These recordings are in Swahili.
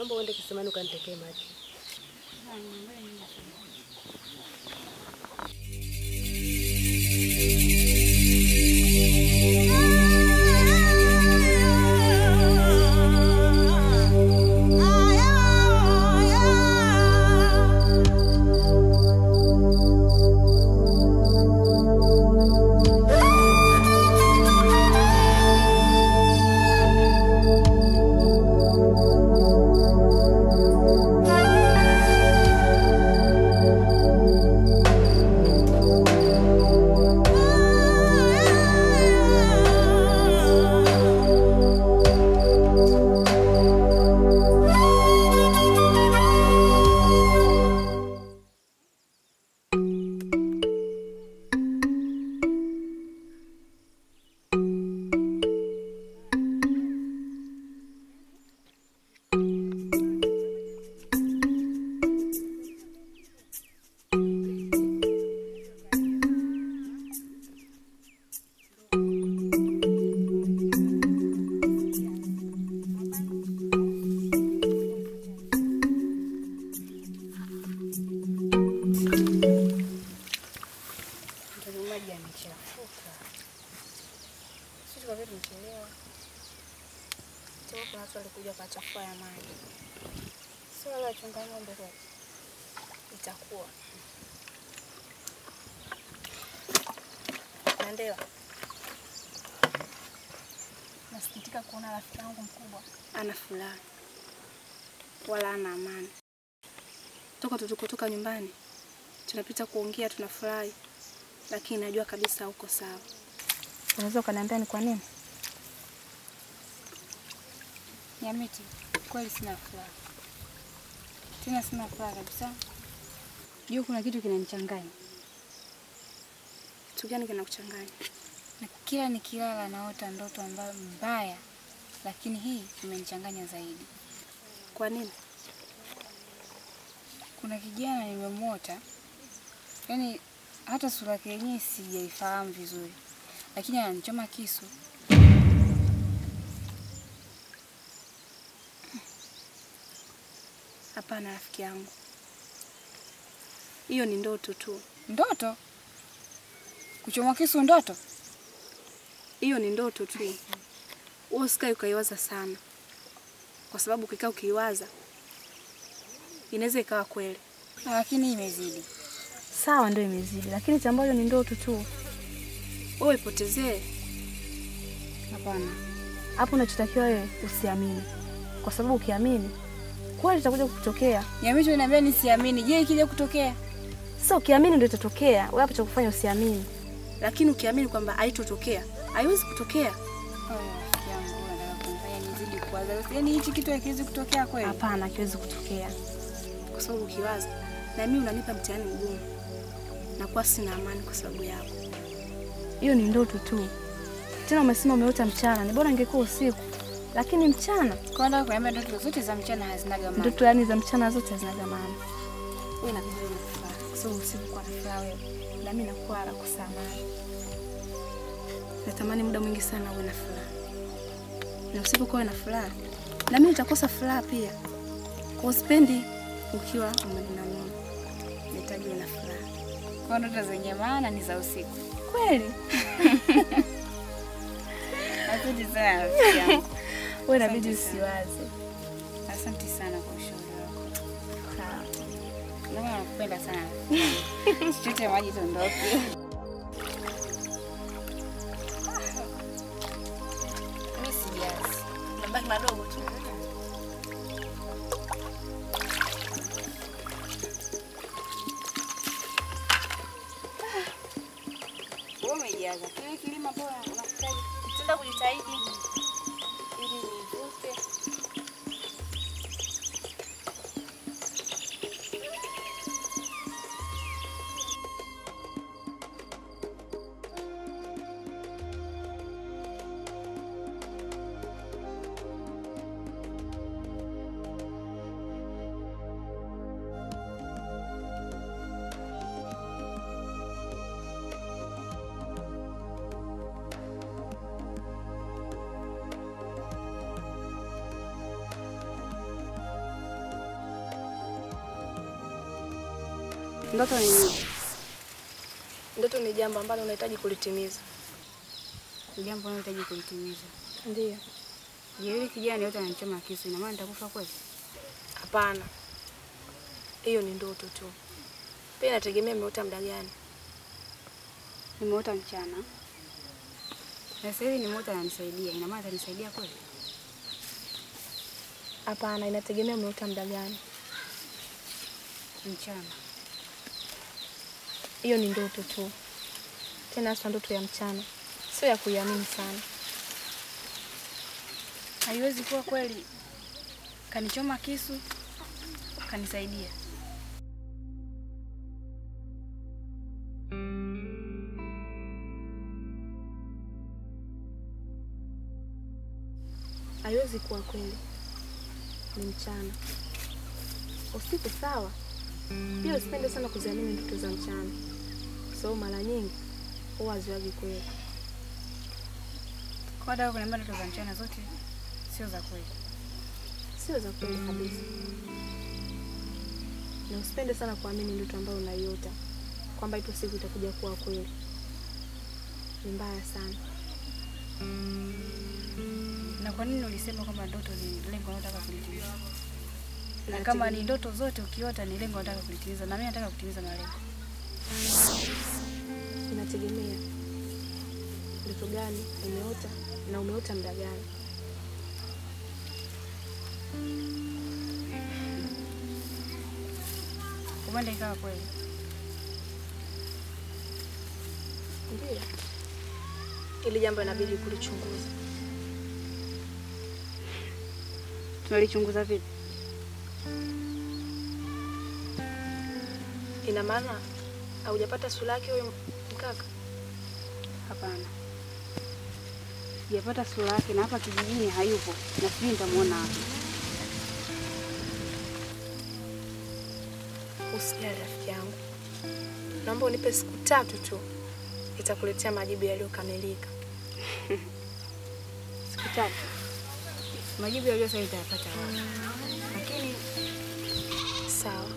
naomba uende kisimani ukanitekee maji. Ndewa. Nasikitika kuona rafiki yangu mkubwa ana furaha wala ana amani. Tukotoka nyumbani tunapita kuongea tunafurahi, lakini najua kabisa uko sawa. Unaweza kuniambia ni kwa nini? Nyamiti, kweli sina furaha. Tena sina furaha kabisa. Jua kuna kitu kinanichanganya. Kitu gani kinakuchanganya? Na kila nikilala naota ndoto ambayo mbaya, lakini hii imenichanganya zaidi. Kwa nini? Kuna kijana nimemuota. Yaani hata sura yake yenyewe sijaifahamu vizuri. Lakini ananichoma kisu. Hapana rafiki yangu. Hiyo ni ndoto tu. Ndoto? Kuchoma kisu ndoto? Hiyo ni ndoto tu. Wewe usikae ukaiwaza sana. Kwa sababu ukikaa ukiiwaza inaweza ikawa kweli. Lakini imezidi. Sawa ndio imezidi, lakini cha ambacho ni ndoto tu. Wewe ipotezee. Hapana. Hapo unachotakiwa wewe usiamini. Kwa sababu ukiamini kweli itakuja kutokea. Nyamiti unaniambia nisiamini. Je, ikija kutokea? Sasa ukiamini ndio itatokea. Wewe hapo cha kufanya usiamini. Lakini ukiamini kwamba haitotokea, haiwezi kutokea. Rafiki yangu anataka kunifanya nizidi kuwaza. Yaani hichi kitu hakiwezi kutokea kweli? Hapana, hakiwezi kutokea. Kwa sababu ukiwaza na mimi unanipa mtihani mgumu. Na kwa sina amani kwa sababu yako. Hiyo ni ndoto tu. Tena umesema umeota mchana, ni bora ingekuwa usiku. Lakini mchana, kwa nini kuambia ndoto zote za mchana hazinaga maana? Ndoto yani za mchana zote hazinaga maana. Wewe inabidi uwe na furaha. Kwa sababu usiku kwa furaha wewe. Na mimi nakuwa la kusamani. Natamani muda mwingi sana uwe na furaha. Na usiku kwa na furaha. Na mimi nitakosa furaha pia. Kwa sipendi ukiwa umeninamia. Nahitaji uwe na furaha. Kwa ndoto zenye maana ni za usiku. Kweli? Asante sana rafiki yangu. Wewe inabidi usiwaze. Asante sana kwa ushauri wako. Sawa. Mimi nakupenda sana. Chochote maji tondoke. Mimi sijazi. Nabaki madogo tu. Wewe umejaza. Kile kilima bora unakutaji. Nitaenda kujitahidi ili nivute. Ndoto ni nini? Ndoto ni jambo ambalo unahitaji kulitimiza. Ni jambo unahitaji kulitimiza. Ndiyo. Je, yule kijana yote ananichoma kisu, ina maana nitakufa kweli? Hapana. Hiyo ni ndoto tu. Pia inategemea umeota muda gani. Nimeota mchana. Na sasa hivi nimeota ananisaidia, ina maana atanisaidia kweli? Hapana, inategemea umeota muda gani. Mchana. Hiyo ni ndoto tu. Tena hasa ndoto ya mchana. Sio ya kuiamini sana. Haiwezi kuwa kweli. Kanichoma kisu, kanisaidia. Haiwezi kuwa kweli. Ni mchana. Usiku sawa. Pia usipende sana kuziamini ndoto za mchana. So mara nyingi huwa haziwagi kweli. Kwa dada kuniambia ndoto za mchana zote sio za kweli. Sio za kweli kabisa. Na usipende sana kuamini ndoto ambayo unaiota kwamba ipo siku itakuja kuwa kweli. Ni mbaya sana. Na kwa nini ulisema kwamba ndoto ni lengo unataka kulitimiza? Na kama ni ndoto zote ukiota ni lengo unataka kulitimiza, na mimi nataka kutimiza malengo. Inategemea ndoto gani umeota na umeota muda gani. Kumanda ikawa kweli. Ndiyo. Ili jambo inabidi kulichunguza. Tunalichunguza vipi? Ina maana haujapata sura yake huyo mkaka? Hapana. Sijapata sura yake na hapa kijijini hayupo. Na sijui nitamuona wapi. Usijali rafiki yangu. Naomba unipe siku 3 tu. Nitakuletea majibu yaliyokamilika. Siku 3. Majibu yaliyo sasa nitayapata wapi? Lakini sawa.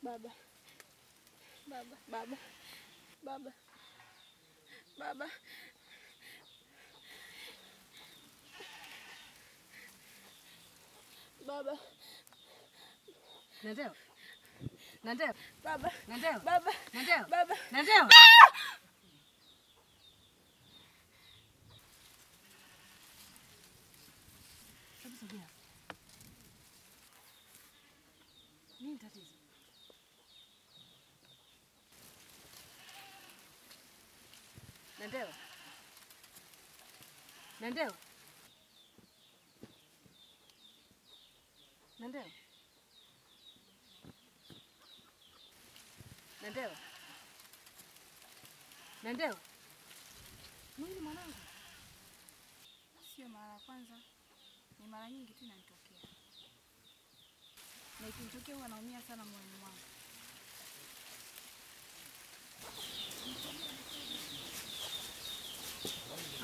Baba. Baba, baba. Baba. Baba. Baba. Nandeo. Nandeo. Baba. Nandeo. Baba. Nandeo. Baba. Nandeo. Nini tatizo? Nandeo. Nandeo. Nandeo. Nandeo. Nandeo. Nini mwanangu? Sio mara ya kwanza. Ni mara nyingi tu inanitokea. Na ikinitokea huwa naumia sana moyoni mwangu.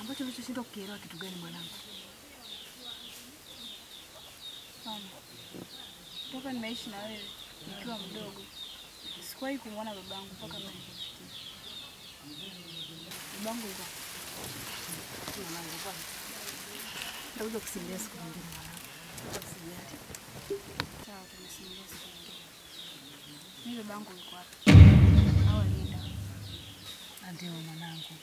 Ambacho ulichoshindwa kukielewa kitu gani mwanangu? Mama. Toka nimeishi na wewe nikiwa mdogo. Sikuwahi kumwona babangu mpaka leo nilipofikia. Babangu yuko. Nitakuja kusimulia siku nyingine mwanangu. Usijali. Sawa, tunasimulia siku nyingine. Mimi babangu yuko wapi? Au alienda? Ndio mwanangu.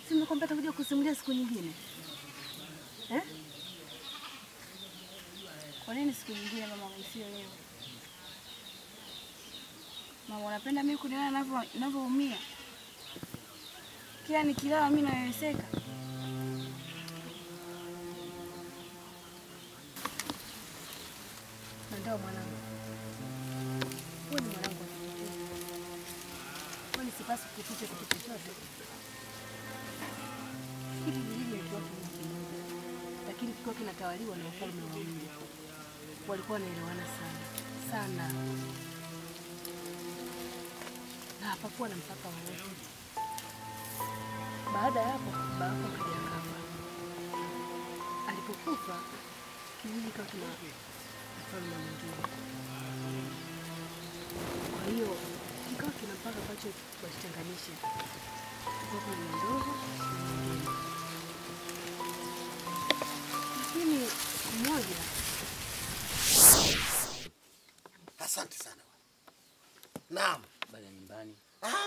Si nimekwambia nitakuja kusimulia siku nyingine? Eh? Kwa nini siku nyingine mama isiyo leo? Mama unapenda mimi kuniona ninavyoumia? Kila nikilala mimi naweseka. Ndio mwanangu. Wewe ni mwanangu. Kwani sipaswi kuficha kitu chochote? Hiki kijiji ni kitu lakini kilikuwa kinatawaliwa na wafalme wawili. Walikuwa wanaelewana sana. Na hapakuwa na mpaka wowote. Baada ya hapo baba akaja akafa. Alipokufa kijiji kikawa kina mfalme mwingine. Kwa hiyo kikawa kina mpaka ambacho wasichanganishe. Kwa kuna ndogo lakini mmoja. Asante sana. Naam. Bali nyumbani.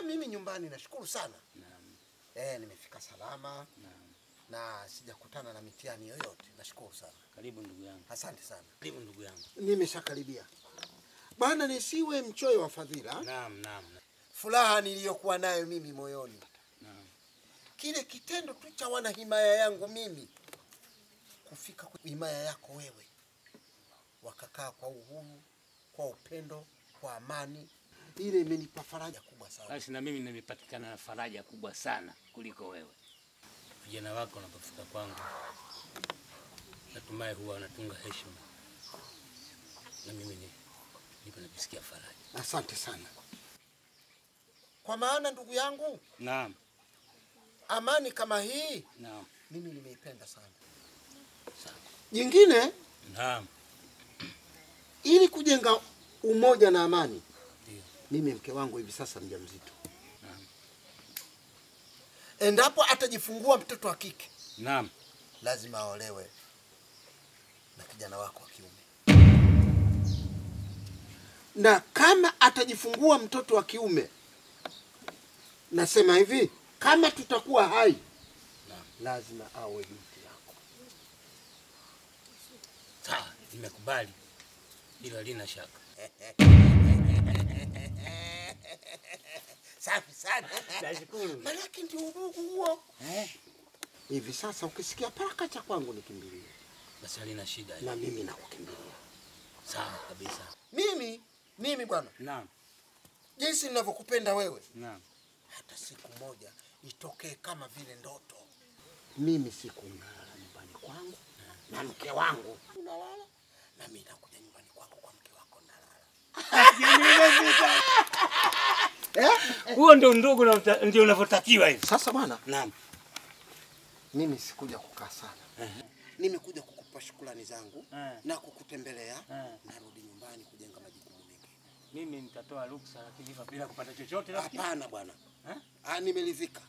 Mimi nyumbani nashukuru sana. Naam. Nimefika salama. Naam. Na sijakutana na mitihani yoyote. Nashukuru sana. Karibu ndugu yangu. Asante sana. Karibu ndugu yangu. Nimeshakaribia. Bwana nisiwe mchoyo wa fadhila. Naam. Furaha niliyokuwa nayo mimi moyoni. Naam. Kile kitendo tu cha wana himaya yangu mimi kufika kwa himaya yako wewe. Wakakaa kwa uhuru, kwa upendo, kwa amani. Ile imenipa faraja kubwa sana. Basi na mimi nimepatikana na faraja kubwa sana kuliko wewe. Vijana wako wanapofika kwangu, natumai huwa wanatunga heshima. Na mimi nipo najisikia faraja. Asante sana. Kwa maana ndugu yangu, Naam. amani kama hii, Naam. mimi nimeipenda sana. Sawa. Jingine, Naam. ili kujenga umoja na amani. Ndio. Mimi mke wangu hivi sasa mjamzito. Naam. Endapo atajifungua mtoto wa kike, Naam. lazima aolewe na kijana wako wa kiume. Na kama atajifungua mtoto wa kiume, nasema hivi, kama tutakuwa hai, lazima awe binti yako. Sawa, nimekubali. Hilo halina shaka. Safi sana. Nashukuru. Malaki ndio udugu huo. Hivi sasa ukisikia paraka cha kwangu nikimbilie. Basi halina shida. Na mimi nakukimbilia. Sawa kabisa. Mimi bwana. Naam. Jinsi ninavyokupenda wewe. Naam. Hata siku moja itokee kama vile ndoto. Mimi siku nalala nyumbani kwangu na mke wangu unalala, na mimi nakuja nyumbani kwako kwa mke wako nalala. Huo ndio ndugu ndio unavyotakiwa hivi. Sasa bwana, Naam. mimi sikuja kukaa sana. Nimekuja kukupa shukrani zangu na kukutembelea. Narudi nyumbani kujenga majukumu mengine. Mimi nitatoa ruksa lakini bila kupata chochote lakini. Hapana bwana. Nimeridhika.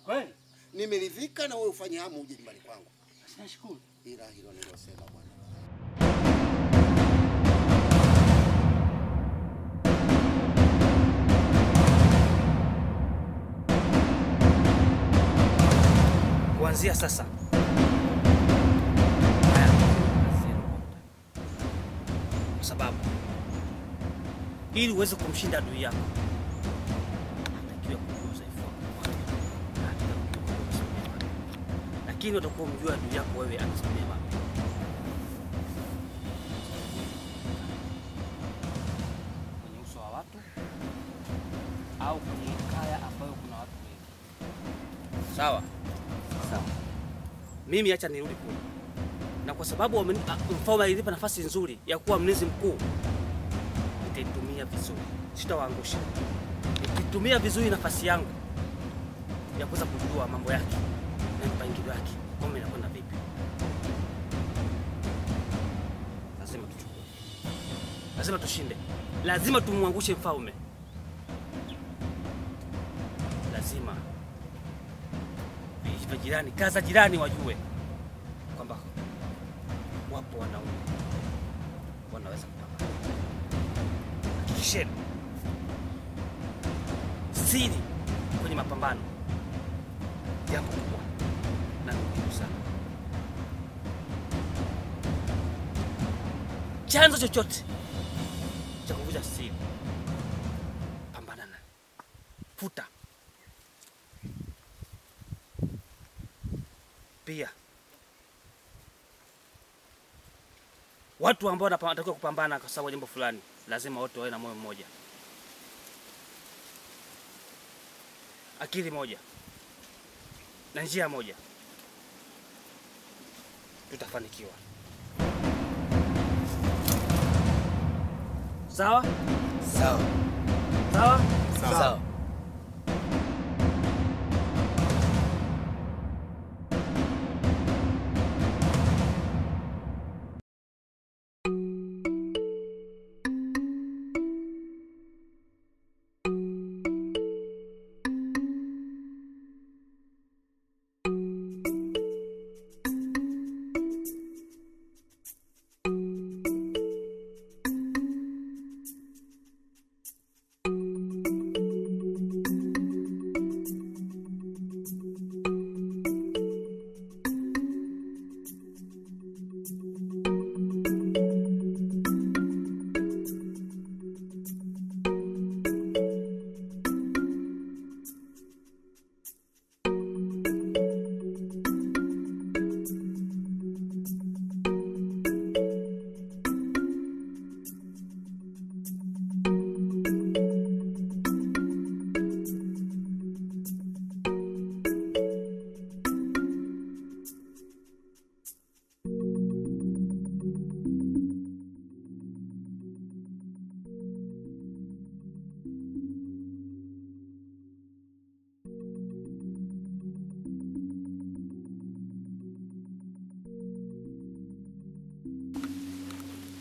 Kweli? Nimeridhika na wewe ufanye hamu uje nyumbani kwangu. Nashukuru. Ila hilo nilosema bwana. Kuanzia sasa kwa sababu ili uweze kumshinda adui yako unatakiwa kujua udhaifu wako, lakini utakuwa umjua adui yako wewe anasimamia wapi. Kwenye uso wa watu au kwenye kaya ambayo kuna watu wengi. Sawa? Sawa. Mimi acha nirudi kule. Na kwa sababu mfalme alinipa nafasi nzuri ya kuwa mlinzi mkuu, nitaitumia vizuri. Sitawaangusha. Nikitumia vizuri nafasi yangu ya kuweza kujua mambo yake na mpangilio wake, kama inakwenda vipi. Lazima tuchukue. Lazima tushinde. Lazima tumwangushe mfalme. Lazima jirani, kaza jirani wajue kwamba wapo wanaume wanaweza kupambana. Hakikisheni siri kwenye mapambano jambo kubwa na muhimu sana. chanzo chochote cha kuvunja siri, pambana naye. Futa. Pia watu ambao wanatakiwa kupambana kwa sababu jambo fulani lazima wote wawe na moyo mmoja, akili moja na njia moja. Tutafanikiwa. Sawa? Sawa. Sawa? Sawa.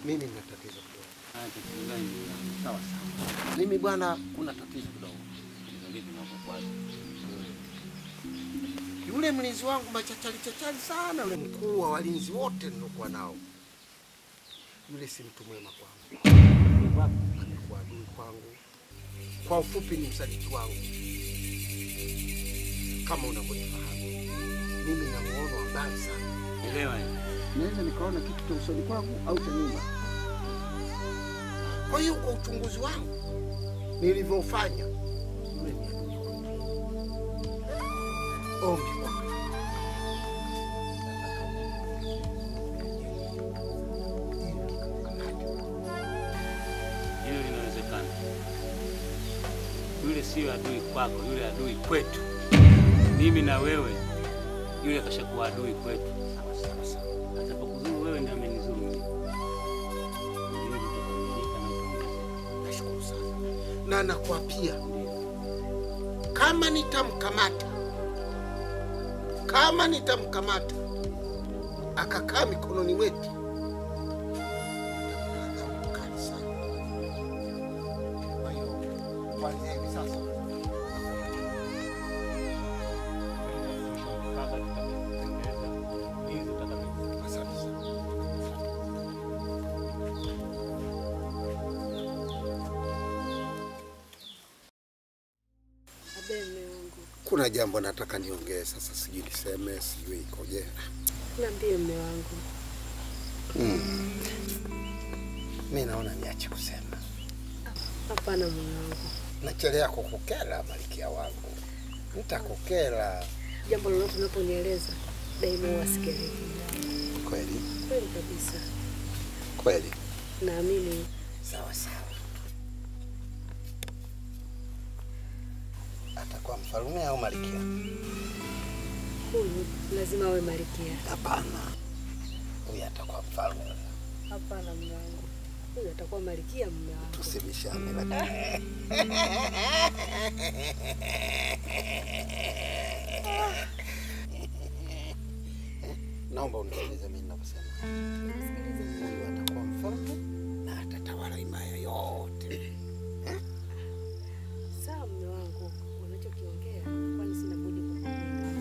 Mimi nina tatizo kidogo. Tatizo gani? Sawa sawa. Mimi bwana, Kuna tatizo kidogo. Tatizo lipi unapokuwa? yule mlinzi wangu machachari chachari sana, yule mkuu wa walinzi wote nilokuwa nao, yule si mtu mwema kwangu. Amekuwa adui kwangu. Kwa ufupi ni msaliti wangu. Kama unavyofahamu, mimi na muono wa mbali sana. Elewa. Naweza nikaona kitu cha usoni kwangu au cha nyuma. Kwa hiyo kwa uchunguzi wangu nilivyofanya, yule ni adui kwangu. Ombi kwangu, Hilo linawezekana. Yule sio adui kwako, yule adui kwetu. Mimi na wewe, yule kashakuwa adui kwetu. Atapokuzuru wewe ndiye amenizuru mimi. nashukuru sana. Na nakuapia, kama nitamkamata akakaa mikononi mwetu, kali sana. Kwa hiyo kuanzia hivi sasa kuna jambo nataka niongee sasa, sijui niseme, sijui ikoje. Niambie mume wangu. Mimi naona niache kusema. Hapana mume wangu. Nachelea kukukera Malkia wangu. Nitakukera. Jambo lolote unaponieleza daima wasikilize. Kweli? Kweli kabisa. Kweli. Naamini. Sawa sawa. Atakuwa mfalme au malkia? Huyu lazima awe malkia. Hapana. Huyu atakuwa mfalme. Hapana mume wangu. Huyu atakuwa malkia mume wangu. Tusibishane lakini. Naomba unisikilize mimi ninaposema. Huyu atakuwa mfalme na atatawala himaya yote. Sawa mume wangu, unachokiongea kwani sina budi kukubali.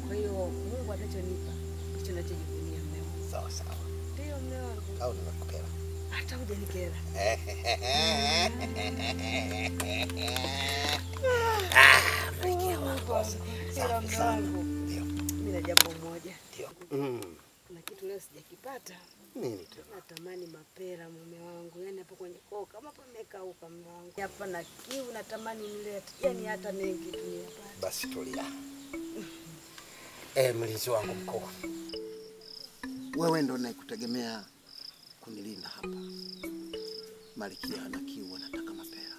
Kwa hiyo Mungu atachonipa hicho ninachojivunia mume wangu. Sawa sawa. Ndio mume wangu. Au nimekukera? Hata hujanikera. Malkia wangu. Sawa mume wangu. Ndio. Mimi na jambo moja. Ndio. kuna kitu leo sijakipata. Nini tena? Natamani mapera mume wangu. Yaani hapo kwenye koo kama pamekauka mume wangu. Hapa na kiu natamani nilete. Yaani hata mengi tu niyapate. Basi tulia. Mlinzi wangu mkuu. Wewe ndo naikutegemea kunilinda hapa. Malkia ana kiu anataka mapera.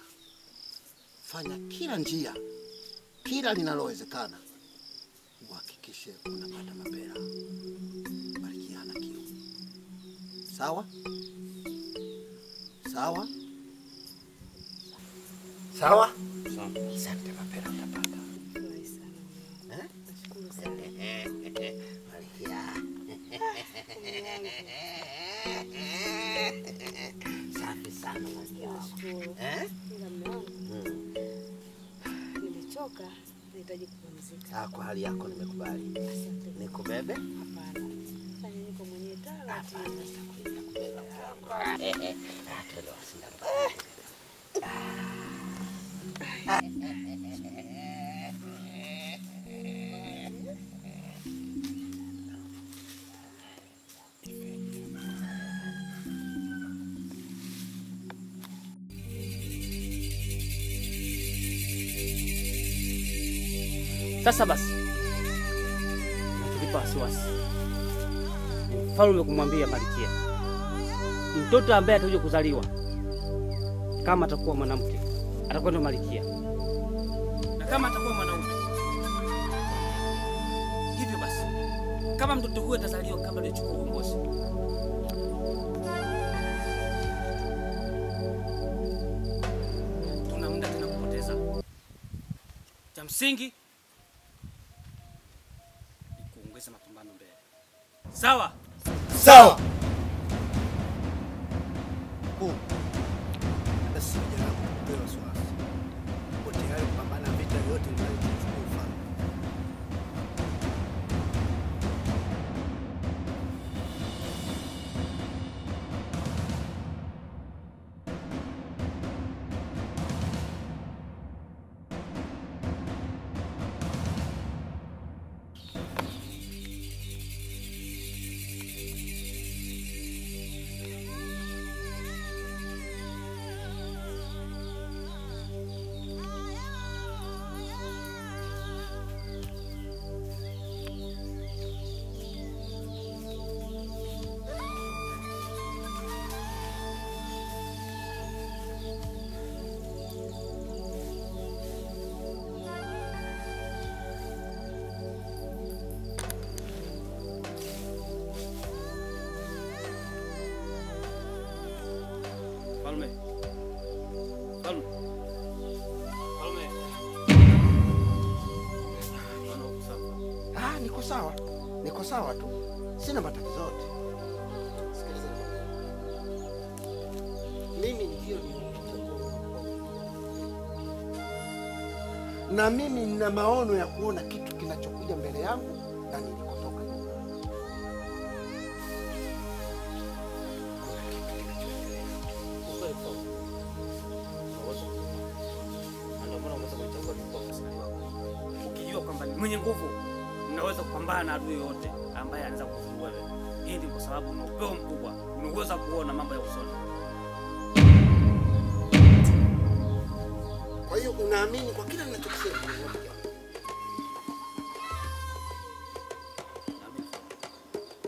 Fanya kila njia, kila linalowezekana. Uhakikishe unapata mapera. Malkia ana kiu. Sawa? Sawa? Sawa? Sawa. Asante, mapera utapata. Furahi sana mume wangu. Nashukuru sana. Malkia. Safi sana Malkia. Nashukuru. Ila mume wangu. Nimechoka, nahitaji kupumzika. Kwa hali yako nimekubali. Asante. Nikubebe? Hapana. Sasa niko mwenye taratibu. Hapana, sitakuja kubeba mwanangu. Twende wasindano. Sasa basi, natulipa wasiwasi. Mfalme kumwambia Malkia, mtoto ambaye atakuja kuzaliwa kama atakuwa mwanamke atakuwa ndo Malkia, na kama atakuwa mwanaume hivyo basi, kama mtoto huyo atazaliwa kabla hajachukua uongozi, tuna muda tena kupoteza. Cha msingi mapambano mbele. Sawa? Sawa. Basi jana kupewa wasiwasi. Wote tayari kupambana vita yote inayochukua ufalme. Falme. Falme. Falme. Niko sawa. Niko sawa tu. Sina matatizo yote. Sikiliza. Mimi ndio na mimi nina maono ya kuona kitu kinachokuja mbele yangu na nilikotoka. Ukijua kwamba mwenye nguvu mnaweza kupambana na adui yote ambaye anaweza kuzuru wewe. Hii ni kwa sababu una upeo mkubwa, unaweza kuona mambo ya usoni. Kwa hiyo unaamini kwa kila ninachokisema?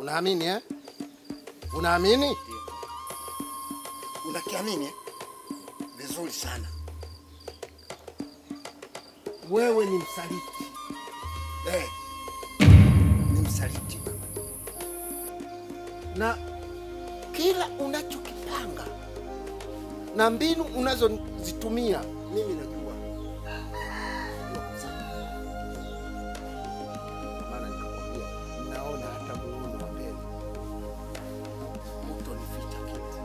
Unaamini eh? Unaamini? Unakiamini? Vizuri sana. Wewe ni msaliti. Ni msaliti. Na kila unachokipanga na mbinu unazozitumia mimi najua. Maana nikakwambia naona hata muundo wa mbele. Utonificha kitu.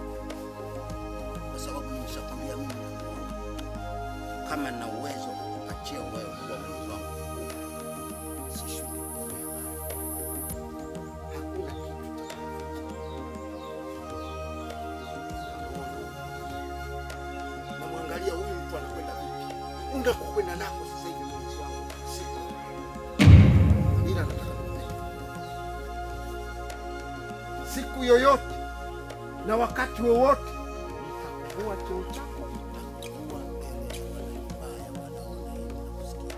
Kwa sababu nishakwambia mimi kama na uwezo achia wewe kwa mwanzo wangu. Sishuki wewe. Hakuna kitu. Na mwangalia huyu mtu anakwenda vipi? Ungekwenda nako sasa hivi mwanzo wangu. Siko. Ila nataka kupenda. siku yoyote na wakati wowote nitakuwa cheo chako na kuchukua mbele ya wale wabaya wanaona hivi na kusikia.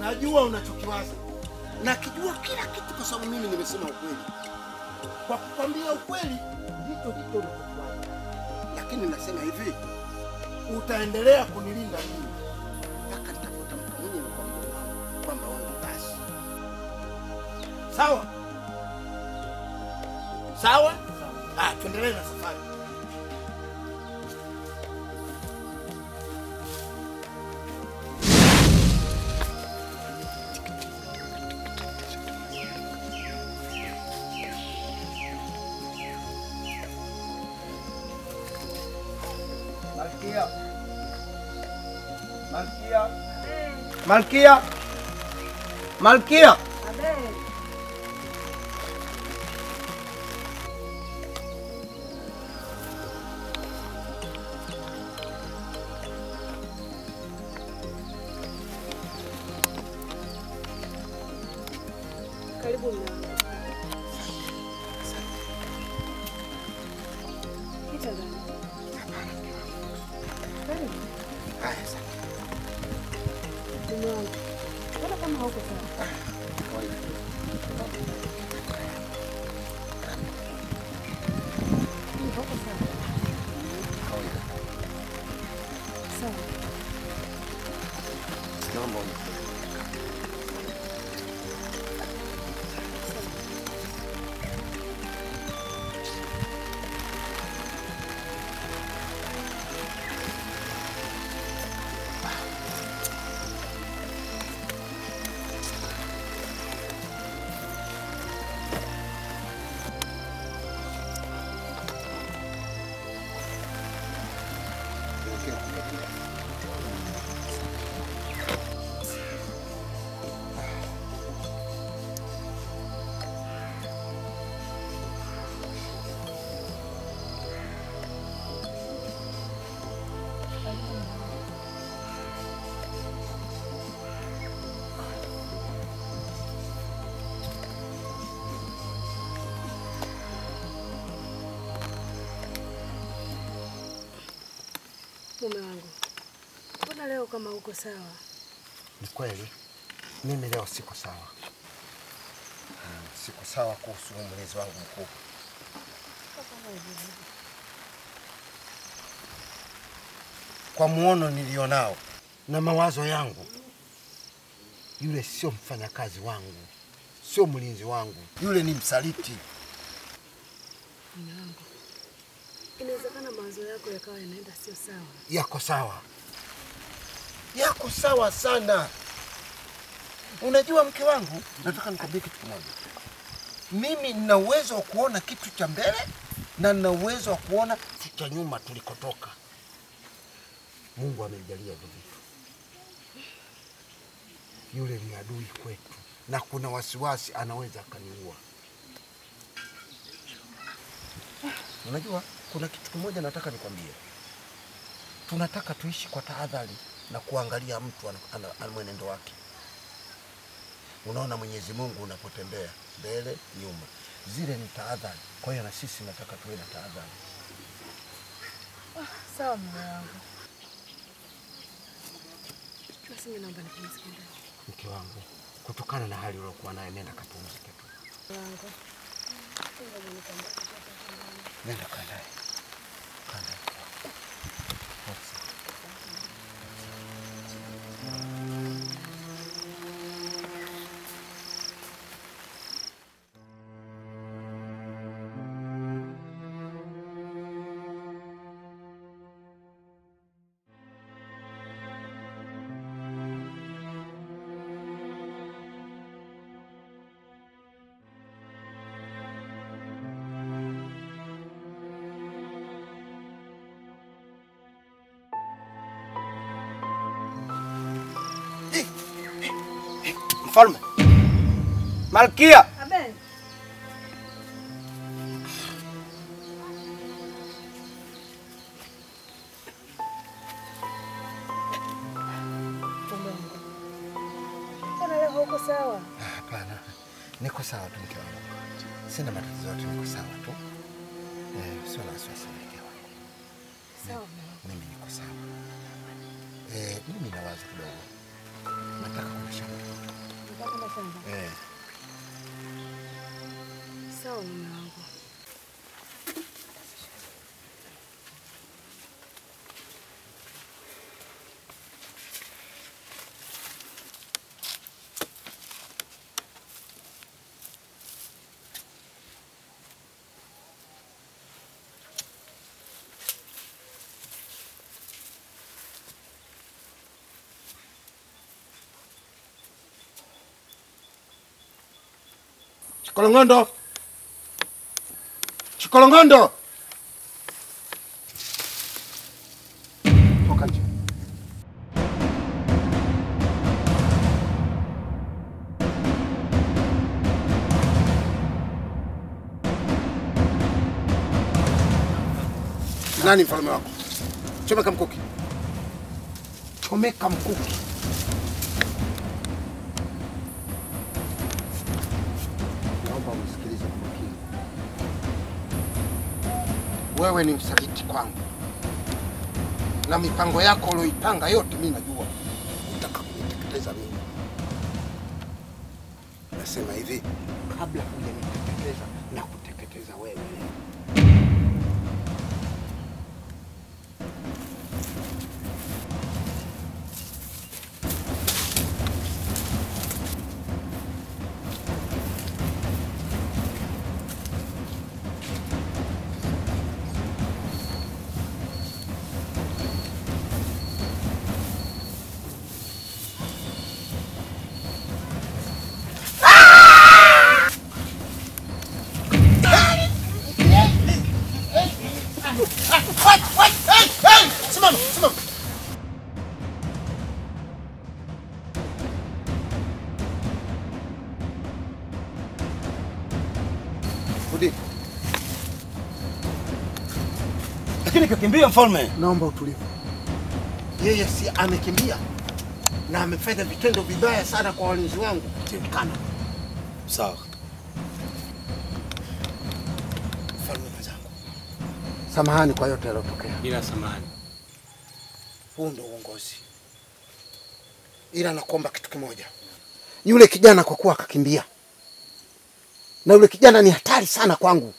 Najua unachokiwaza. Nakijua kila kitu kwa sababu mimi nimesema ukweli. Kwa kukwambia ukweli ndicho hicho unachokiwaza. Lakini nasema hivi, utaendelea kunilinda mimi mpaka nitapotamka mwenyewe kwa mdomo wangu kwamba wewe basi. Sawa? Sawa? Tuendelee na safari. Malkia. Malkia. Malkia. Malkia. Karibu mlango. Kita ndani. Karibu. Haya sasa. Mlango. Mbona kama hauko sawa? Hauko sawa. Sawa. Naomba Mume wangu, mbona leo kama uko sawa? Ni kweli mimi leo siko sawa. Siko sawa kuhusu mlezi wangu mkubwa. Kwa muono nilionao na mawazo yangu, yule sio mfanyakazi wangu, sio mlinzi wangu, yule ni msaliti. Mume wangu, inawezekana mawazo yako yakawa yanaenda sio sawa. Yako sawa. Yako sawa sana. Unajua mke wangu, nataka nikwambie kitu kimoja. Mimi nina uwezo wa kuona kitu cha mbele na nina uwezo wa kuona kitu cha nyuma tulikotoka. Mungu amenijalia hivyo vitu. Yule ni adui kwetu na kuna wasiwasi anaweza akaniua. Unajua kuna kitu kimoja nataka nikwambie. Tunataka tuishi kwa tahadhari na kuangalia mtu ana mwenendo wake. Unaona Mwenyezi Mungu unapotembea mbele nyuma, zile ni tahadhari. Kwa hiyo na sisi nataka tuwe na tahadhari. Sawa mume wangu. Basi mimi naomba nipumzike ndani. Mke wangu, kutokana na hali uliyokuwa nayo, nenda kapumzike tu. Wangu. Nenda kandae. Kandae. Mfalme. Malkia. Amen. Mbona leo sawa tu mke wangu. Sina matatizo yote, niko sawa tu. Sio na wasiwasi mke wangu. Sawa. Mimi niko sawa. Mimi na wazo kidogo. Nataka kwenda shamba. Nataka kwenda shamba. Sawa mume wangu. Chikolongondo. Chikolongondo. Toka nje. Nani mfalme wako? Chomeka mkuki. Chomeka mkuki. Wewe ni msaliti kwangu. Na mipango yako uloipanga yote mimi najua. Unataka kuniteketeza mimi. Nasema hivi, kabla hujaniteketeza na kuteketeza wewe. Simama. Rudi. Lakini kakimbia mfalme. Naomba utulivu. Yeye si amekimbia na amefanya vitendo vibaya sana kwa walinzi wangu. Kana. Sawa. Mfalme mwenzangu. Samahani kwa yote yaliyotokea. Bila samahani. Huu ndio uongozi. Ila nakuomba kitu kimoja. Yule kijana kwa kuwa akakimbia. Na yule kijana ni hatari sana kwangu.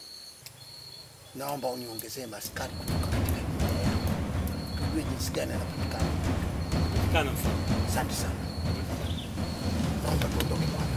Naomba uniongezee maskari kutoka katika nyumba yako. Tujue jinsi gani anapatikana. Kana mfalme. Asante sana. Naomba tuondoke bwana.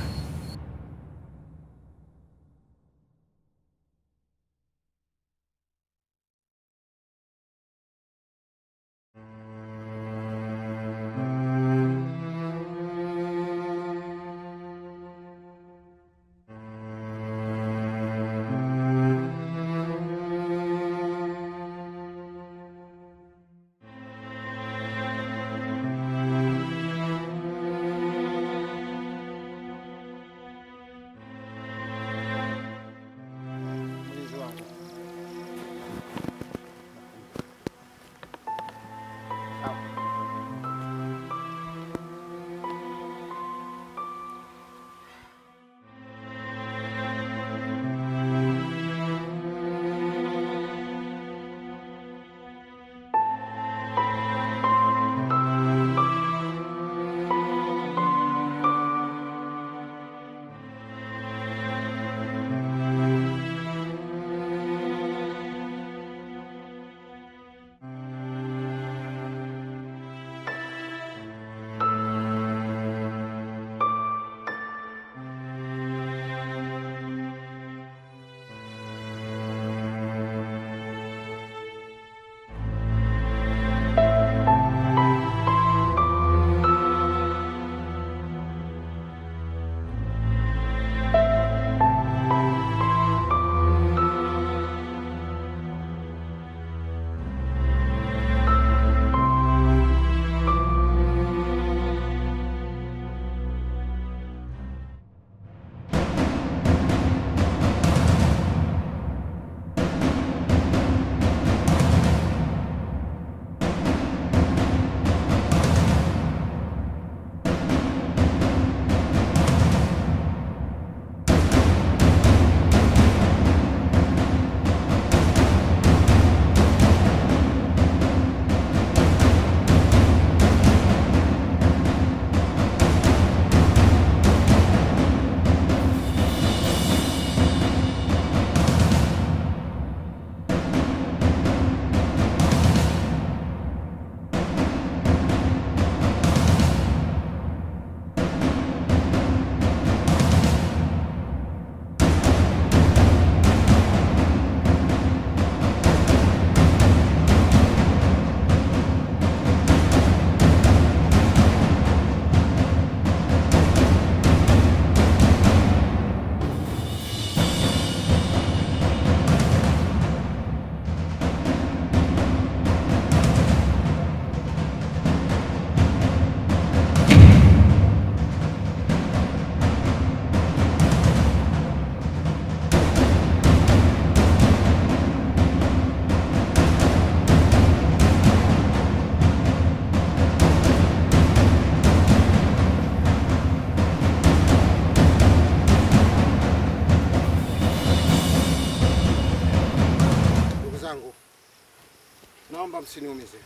naomba msiniumize,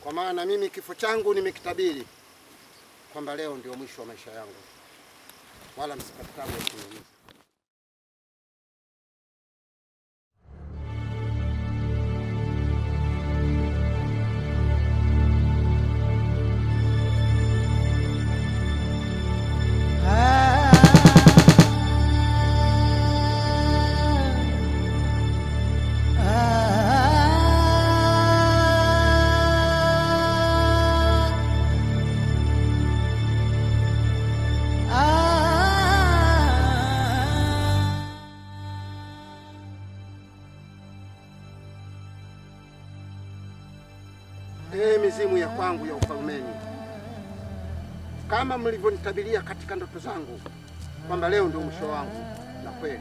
kwa maana mimi kifo changu nimekitabiri kwamba leo ndio mwisho wa maisha yangu, wala msipatane kuniumiza. Mizimu ya kwangu ya ufalmeni, kama mlivyonitabiria katika ndoto zangu kwamba leo ndio mwisho wangu, na kweli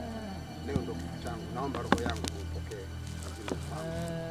leo ndio kifo changu, naomba roho yangu ipokee azima kwangu.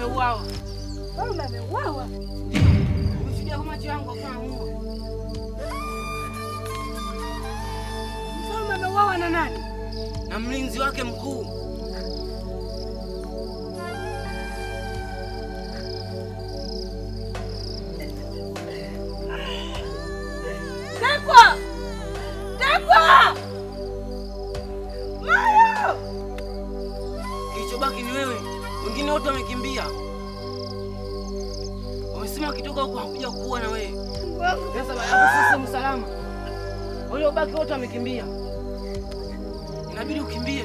ameuawa. Mfalme ameuawa? Ndio. Umeshuhudia kwa macho yangu akaamua. Mfalme ameuawa na nani? Na mlinzi wake mkuu. Tekwa! Tekwa! Mayo! Kilichobaki ni wewe. Wengine wote wamekimbia. Wamesema wakitoka huko hakuja kuua na wewe. Sasa baada sisi msalama. Wale wabaki wote wamekimbia. Inabidi ukimbie.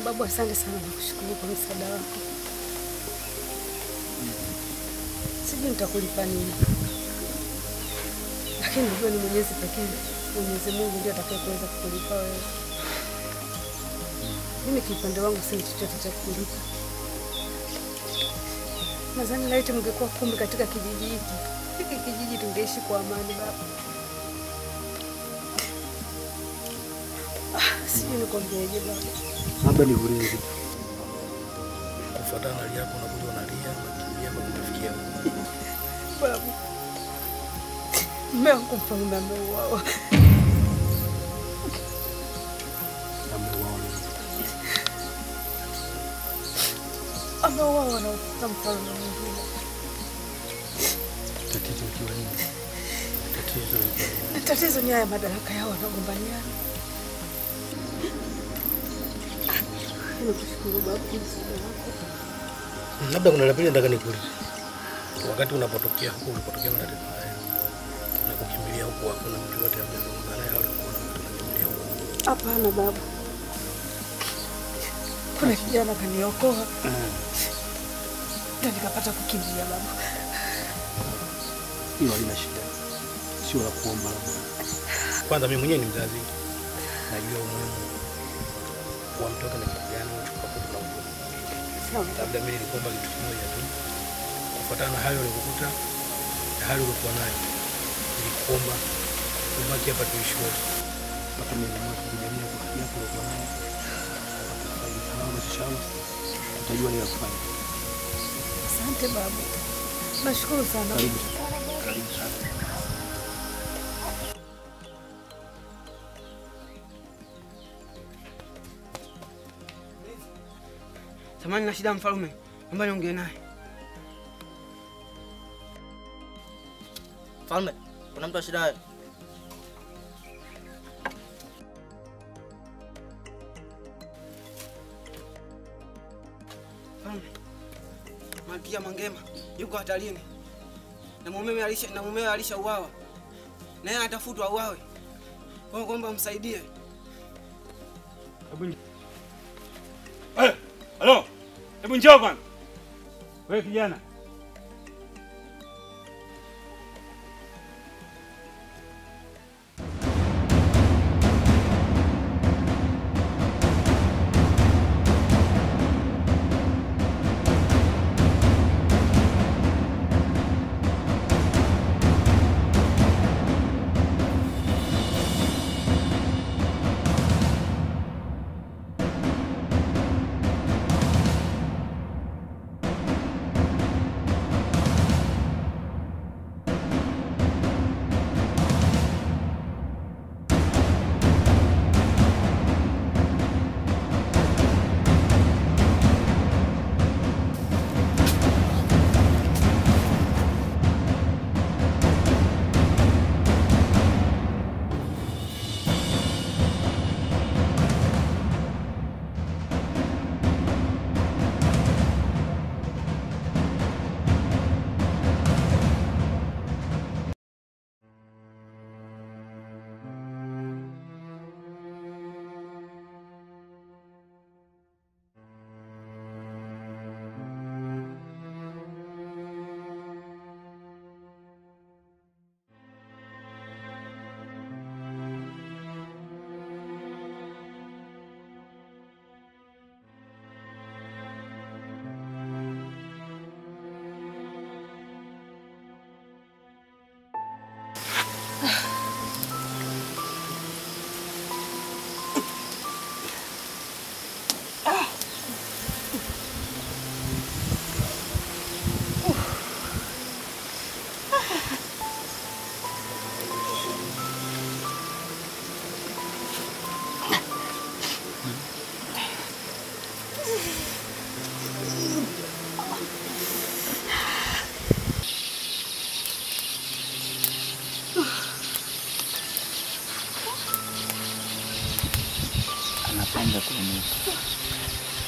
Babu, asante sana na kushukuru kwa msaada wako. Sijui nitakulipa nini, lakini najua ni Mwenyezi pekee, Mwenyezi Mungu ndiye atakayeweza kukulipa wewe. Mimi kiupande wangu sina chochote cha kukulipa. Nadhani laiti mngekuwa 10 katika kijiji hiki, kijiji tungeishi kwa amani baba. Sijui nikwambieje baba. Labda nikuulize kitu. Kufuatana na hali yako unakuja unalia, unakimbia kwa kufikia huko. Babu, mume wangu mfalme ameuawa. Ameuawa na mfalme mwingine. Tatizo likiwa nini? Tatizo ni haya madaraka yao wanagombaniana. Nikushukuru babu kwa msaada wako. Labda kuna la pili nataka nikuulize. Wakati unapotokea huko ulipotokea matatizo haya na kukimbilia huko, hakuna mtu yote amezungumza naye au unakimbilia huko? Hapana babu. Kuna kijana kaniokoa. Na nikapata kukimbia babu. Hiyo halina shida. Sio la kuomba. Kwanza mimi mwenyewe ni mzazi. Najua umuhimu wa mtoto na kijana kwa kutunauko. Labda mimi nilikomba kitu kimoja tu. Kufuatana na hayo nilikukuta na hali ulikuwa nayo. Nilikuomba ubaki hapa tuishi wote. Hata mimi na mtu kujamii kwa haki yako kwa nayo. Inshallah tutajua nini kufanya. Asante babu. Nashukuru sana. Karibu sana. Samahani na shida mfalme. Naomba niongee naye. Mfalme, kuna mtu ashida. Mfalme, Malkia Mangema yuko hatarini. Na mumewe alishauawa. Na yeye anatafutwa auawe. Kwa kwamba msaidie. Halo. Hebu njoo kwanza. Wewe kijana.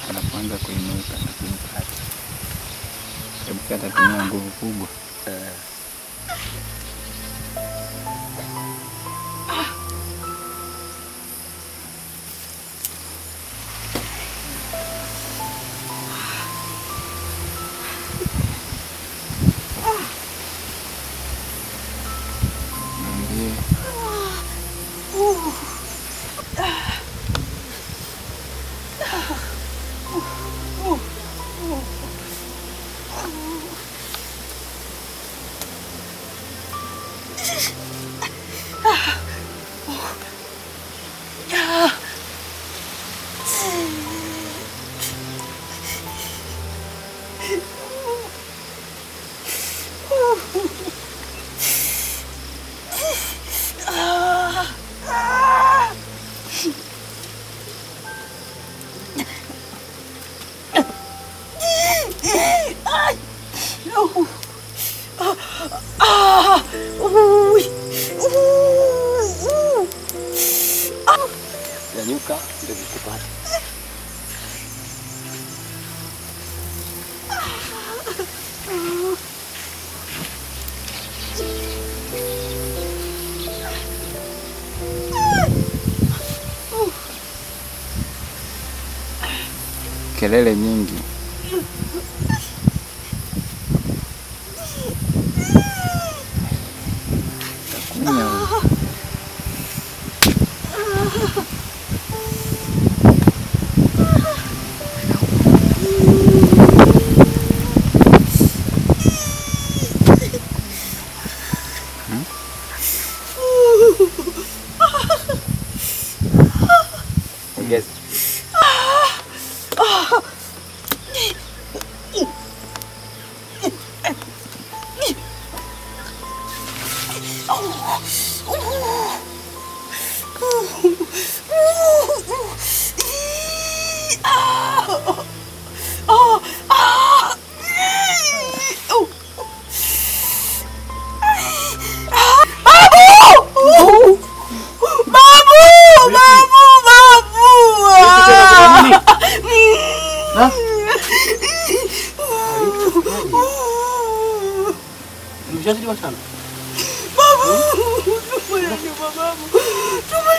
Anapoanza kuinuka na kumkata. Hebu atatumia nguvu kubwa. Nyanyuka ndio nikupate. Kelele nyingi. Yes.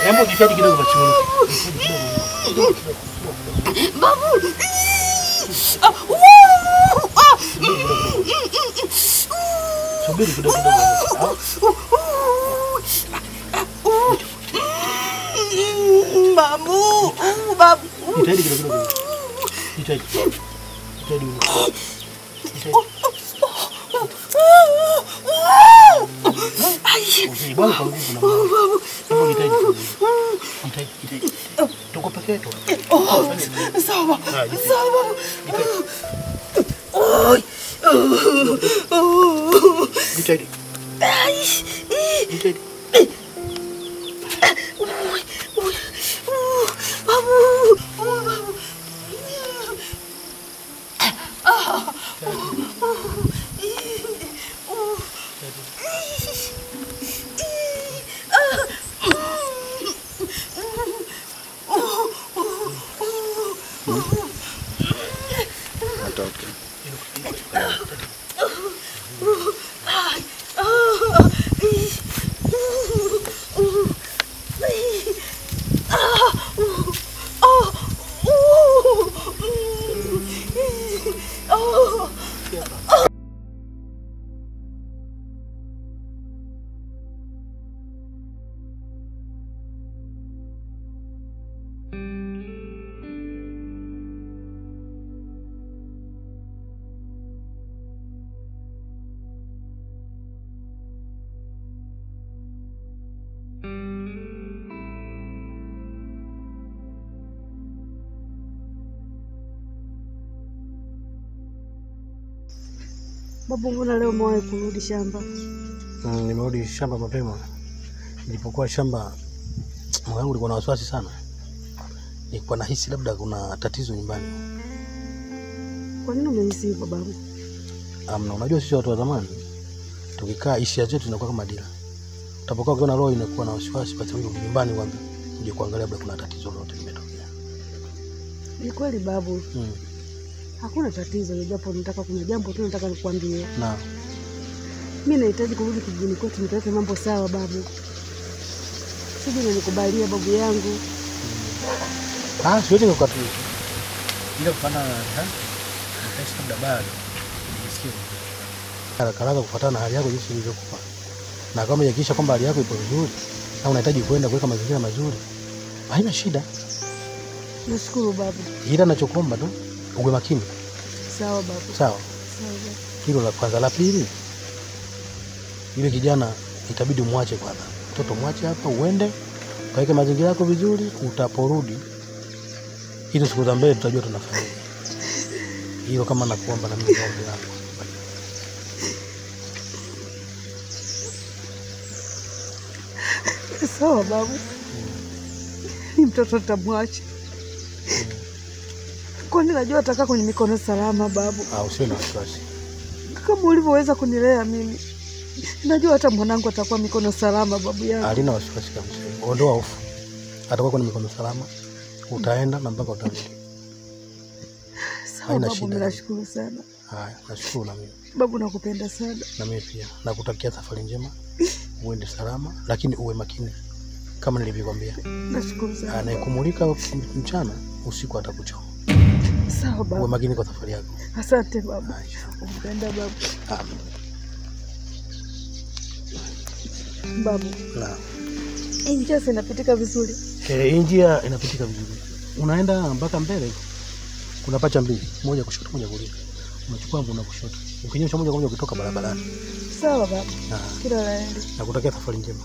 Hebu jitahidi kidogo bachuni. Babu. Subiri kidogo kidogo. Babu. Babu. Jitahidi kidogo kidogo. Jitahidi. Jitahidi. Jitahidi. Bwana kwa nguvu na Mungu. Hebu jitahidi. Jitahidi. Tuko peke yetu. Sawa. Sawa. Oi. Jitahidi. Jitahidi. Babu, mbona leo umewahi kurudi shamba? Nimerudi shamba mapema. Nilipokuwa shamba moyo wangu ulikuwa na wasiwasi sana. Nilikuwa nahisi labda kuna tatizo nyumbani. Kwa nini umehisi hivyo babu? Unajua sisi watu wa zamani tukikaa hisia zetu zinakuwa kama dira. Utapokuwa ukiona roho inakuwa na wasiwasi, basi urudi nyumbani kwanza uje kuangalia labda kuna tatizo lolote limetokea. Ni kweli babu. Hakuna tatizo, japo nataka kuna jambo tu nataka nikwambie. Na mimi nahitaji kurudi kijijini kwetu nitaweke mambo sawa babu. Sije unanikubalia babu yangu. Siwezi kukataa. Ile kupanda nitaishi labda bado. Nisikie. Haraka kufuatana na hali yako jinsi ilivyokuwa. Na kama yakisha kwamba hali yako ipo vizuri na unahitaji kwenda kuweka mazingira mazuri, haina shida. Nashukuru babu. Ila ninachokuomba tu uwe makini. Sawa babu. Sawa. Sawa. Hilo la kwanza. La pili, yule kijana itabidi muache kwanza. Mtoto muache hapa uende, kaweke mazingira yako vizuri, utaporudi hizo siku za mbele tutajua tunafanya. Hilo kama nakuomba na mimi ombi langu. Sawa babu. Ni mtoto tutamwacha. Kwani najua atakaa kwenye mikono salama babu. Usiwe na wasiwasi. Kama ulivyoweza kunilea mimi, najua hata mwanangu atakuwa mikono salama babu yangu. Halina wasiwasi kabisa. Ondoa hofu. Atakuwa kwenye mikono salama. Utaenda na mpaka utarudi. Sawa babu, nashukuru sana. Haya, nashukuru na mimi. Babu nakupenda sana. Na mimi pia. Nakutakia safari njema. Uende salama, lakini uwe makini. Kama nilivyokuambia. Nashukuru sana. Anayekumulika mchana, usiku atakuchoma. Sawa babu. Uwe makini kwa safari yako. Asante babu. Umpenda babu. Amen. Babu. Na. Njia inapitika vizuri. Njia inapitika vizuri. Unaenda mpaka mbele. Kuna pacha mbili, moja kushoto, moja kulia. Unachukua mbona kushoto. Ukinyosha moja kwa moja kutoka barabarani. Sawa babu. Kila la heri. Nakutakia safari njema.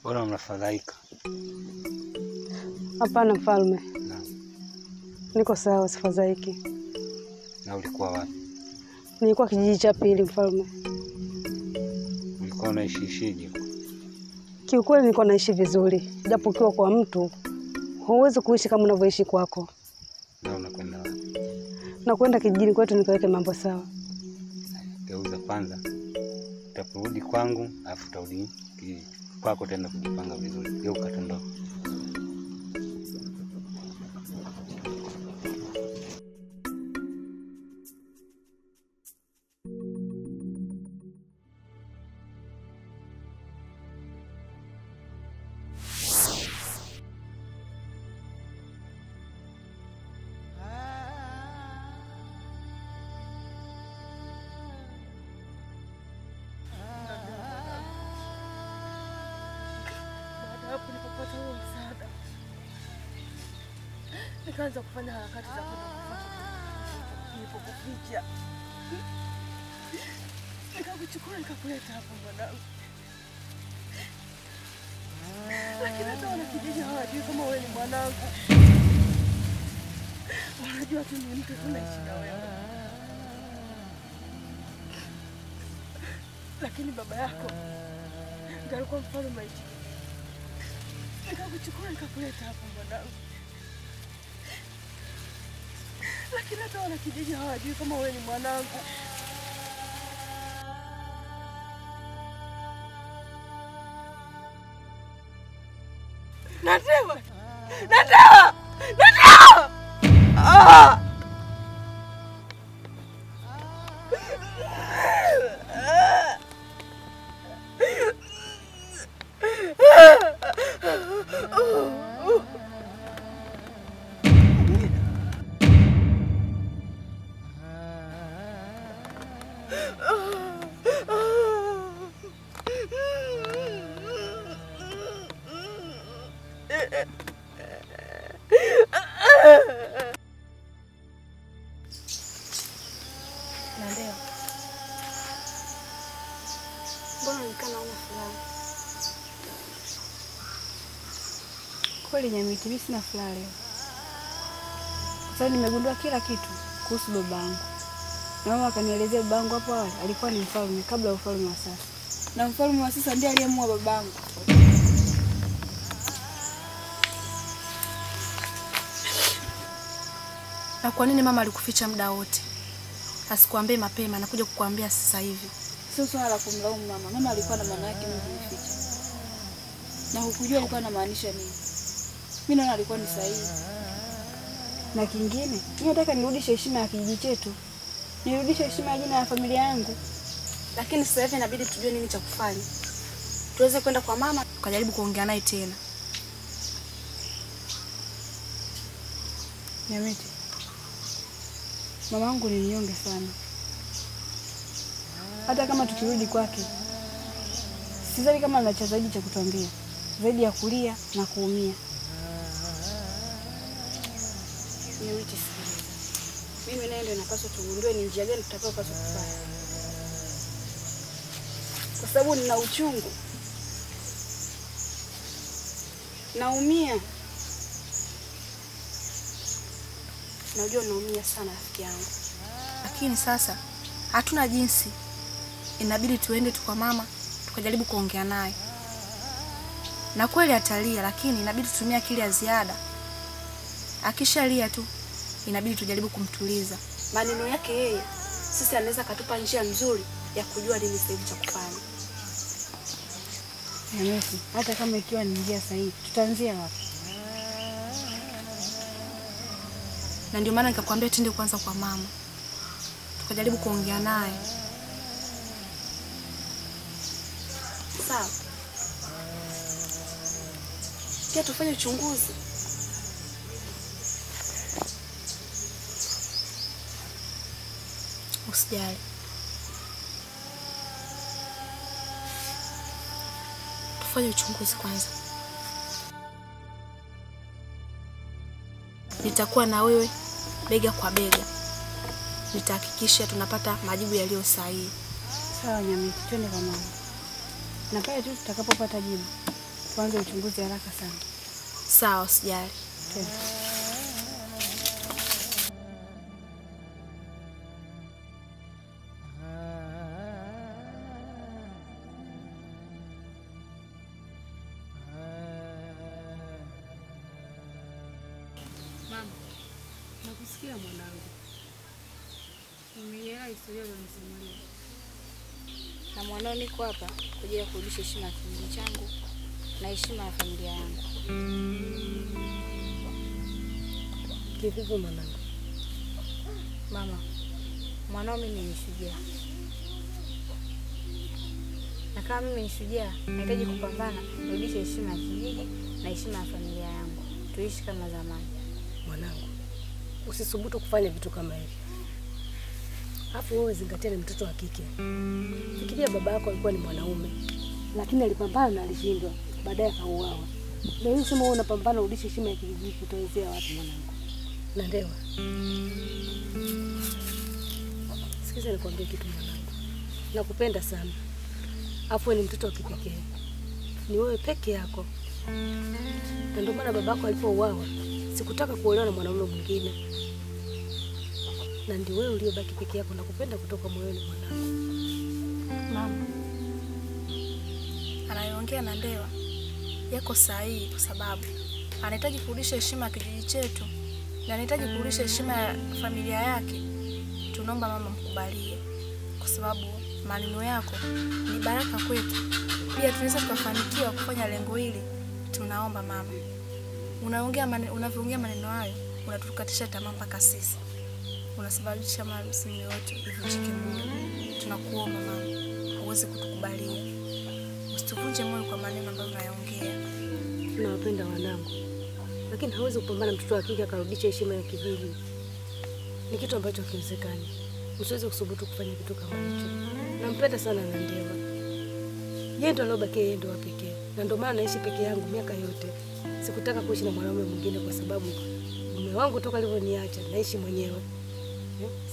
Bora mnafadhaika. Hapana mfalme. Naam. Niko sawa, sifadhaiki. Na ulikuwa wapi? Nilikuwa kijiji cha pili mfalme. Ulikuwa unaishishije? Kiukweli nilikuwa naishi vizuri. Japo ukiwa kwa mtu huwezi kuishi kama unavyoishi kwako. Na unakwenda wapi? Nakwenda kijijini kwetu nikaweke mambo sawa. Geuza kwanza. Utaporudi kwangu, afu utarudi kwako tena kujipanga vizuri. Geuka tendo. Nikaanza kufanya harakati za kwenda nilipokuficha. Nikakuchukua nikakuleta hapa mwanangu. Lakini hata wanakijiji hawajui kama wewe ni mwanangu. Wanajua tu ni mtu tunaishi na wewe. Lakini baba yako ndiye alikuwa mfalme maiti. Nikakuchukua nikakuleta hapa mwanangu. Lakini hata wanakijiji hawajui kama wewe ni mwanangu. Natewa! Natewa! Natewa! Ah! Nandeo. Mbona nikana una furaha? Kweli Nyamiti, mimi sina furaha leo. Sasa nimegundua kila kitu kuhusu babangu. Na mama akanielezea babangu hapo awali alikuwa ni mfalme kabla ya ufalme wa sasa. Na mfalme wa sasa ndiye aliyemua babangu. Na kwa nini mama alikuficha muda wote? Asikuambie mapema na kuja kukuambia sasa hivi. Sio swala la kumlaumu mama. Mama alikuwa na maana yake mimi kunificha. Na hukujua alikuwa anamaanisha nini. Mimi naona alikuwa ni sahihi. Na kingine, mimi nataka nirudishe heshima ya kijiji chetu. Nirudishe heshima ya jina la familia yangu. Lakini sasa hivi inabidi tujue nini cha kufanya. tuweze kwenda kwa mama tukajaribu kuongea naye tena. Nyamiti, mamangu ni mnyonge sana. Hata kama tukirudi kwake, sidhani kama anacha zaidi cha kutuambia, zaidi ya kulia na kuumia. Nyamiti, sikiliza. Mimi naye ndio napaswa tugundue ni njia gani tutakayopaswa kufanya. Kwa sababu nina uchungu. Naumia. Najua naumia sana rafiki yangu. Lakini sasa hatuna jinsi. Inabidi tuende tu kwa mama tukajaribu kuongea naye. Na kweli atalia, lakini inabidi tutumie akili ya ziada. Akishalia tu inabidi tujaribu kumtuliza. Maneno yake yeye sisi anaweza katupa njia nzuri ya kujua nini sahihi cha kufanya. Nyamiti, hata kama ikiwa ni njia sahihi, tutaanzia wapi? Na ndio maana nikakwambia twende kwanza kwa mama. Tukajaribu kuongea naye. Sawa. Pia tufanye uchunguzi. Usijali. Tufanye uchunguzi kwanza. Nitakuwa na wewe bega kwa bega. Nitahakikisha tunapata majibu yaliyo sahihi. Sawa Nyamiti, twende kwa mama. Na pale tu tutakapopata jibu, tuanze uchunguzi haraka sana. Sawa, usijali. Twende. Mama, nakusikia mwanangu. Nimeelewa historia unayosimulia. Na mwanao niko hapa kwa ajili ya kurudisha heshima ya kijiji changu na heshima ya familia yangu. Kivipi mwanangu? Mama, mwanao mimi ni shujaa. Na kama mimi ni shujaa, nahitaji kupambana kurudisha heshima ya kijiji na heshima ya familia yangu. Tuishi kama zamani. Mwanangu, usisubutu kufanya vitu kama hivi. Hapo wewe zingatia ni mtoto wa kike. Fikiria baba yako alikuwa ni mwanaume, lakini alipambana na alishindwa, baadaye akauawa. Na hiyo sema wewe unapambana urudishe heshima ya kijiji, utawezea wapi mwanangu? Na ndewa. Sikiza nikwambie kitu mwanangu. Nakupenda sana. Afu ni mtoto wa kipekee. Ni wewe peke yako. Na ndio maana babako alipouawa, sikutaka kuolewa na mwanaume mwingine. Na ndio wewe uliobaki peke yako, nakupenda kutoka moyoni mwanangu. Mama, anayeongea na Ndewa yako sahihi kwa sababu anahitaji kurudisha heshima ya kijiji chetu na anahitaji kurudisha heshima ya familia yake. Tunaomba mama mkubalie kwa sababu maneno yako ni baraka kwetu. Pia tunaweza tukafanikiwa kufanya lengo hili. Tunaomba mama. Unavyoongea maneno hayo unatukatisha tamaa mpaka sisi. Unasababisha msimu yote ivunjike moyo. Tunakuomba mama, uweze kutukubalia. Usituvunje moyo kwa maneno ambayo unayaongea. Tunawapenda wanangu. Lakini hawezi kupambana mtoto wa kike akarudisha heshima ya kijiji. Ni kitu ambacho hakiwezekani. Usiweze kusubutu kufanya kitu kama hicho. Nampenda sana na Ndewa. Yeye ndo alobaki, yeye ndo wa pekee. Na ndio maana naishi peke yangu miaka yote. Sikutaka kuishi na mwanaume mwingine kwa sababu mume wangu toka alivyoniacha naishi mwenyewe.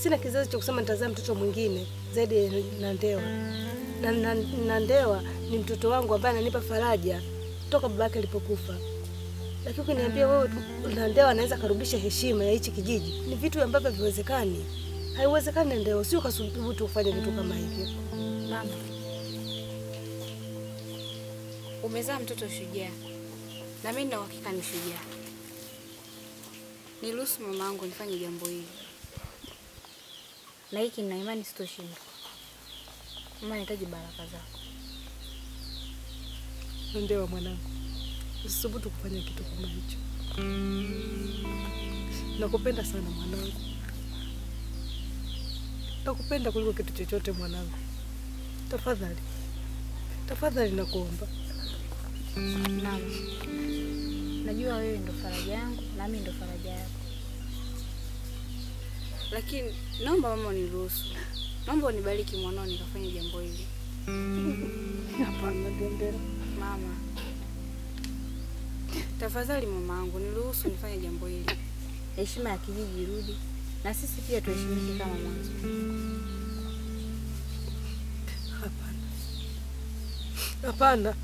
Sina kizazi cha kusema nitazaa mtoto mwingine zaidi na Ndewa. Na Ndewa ni mtoto wangu ambaye ananipa faraja toka babake alipokufa. Lakini ukiniambia wewe na Ndewa anaweza karudisha heshima ya hichi kijiji, ni vitu ambavyo haviwezekani. Haiwezekani Ndewa, sio kasubutu kufanya vitu kama hivyo. Mama, umezaa mtoto shujaa. Na mimi na uhakika ni shujaa. Niruhusu mama yangu nifanye jambo hili. Na hiki nina imani sitoshinda. Mama, nahitaji baraka zako. Ndewa mwanangu, usisubutu kufanya kitu kama hicho. Nakupenda sana mwanangu. Nakupenda kuliko kitu chochote mwanangu. Tafadhali Tafadhali nakuomba. Mama, najua wewe ndo faraja yangu na mimi ndo faraja yako, lakini naomba mama uniruhusu, naomba unibariki mwanao nikafanye jambo hili. Hapana Bendera. Mama, tafadhali mamangu, niruhusu nifanye jambo hili. Heshima ya kijiji irudi na sisi pia tuheshimike kama mwanzo. Hapana. Hapana.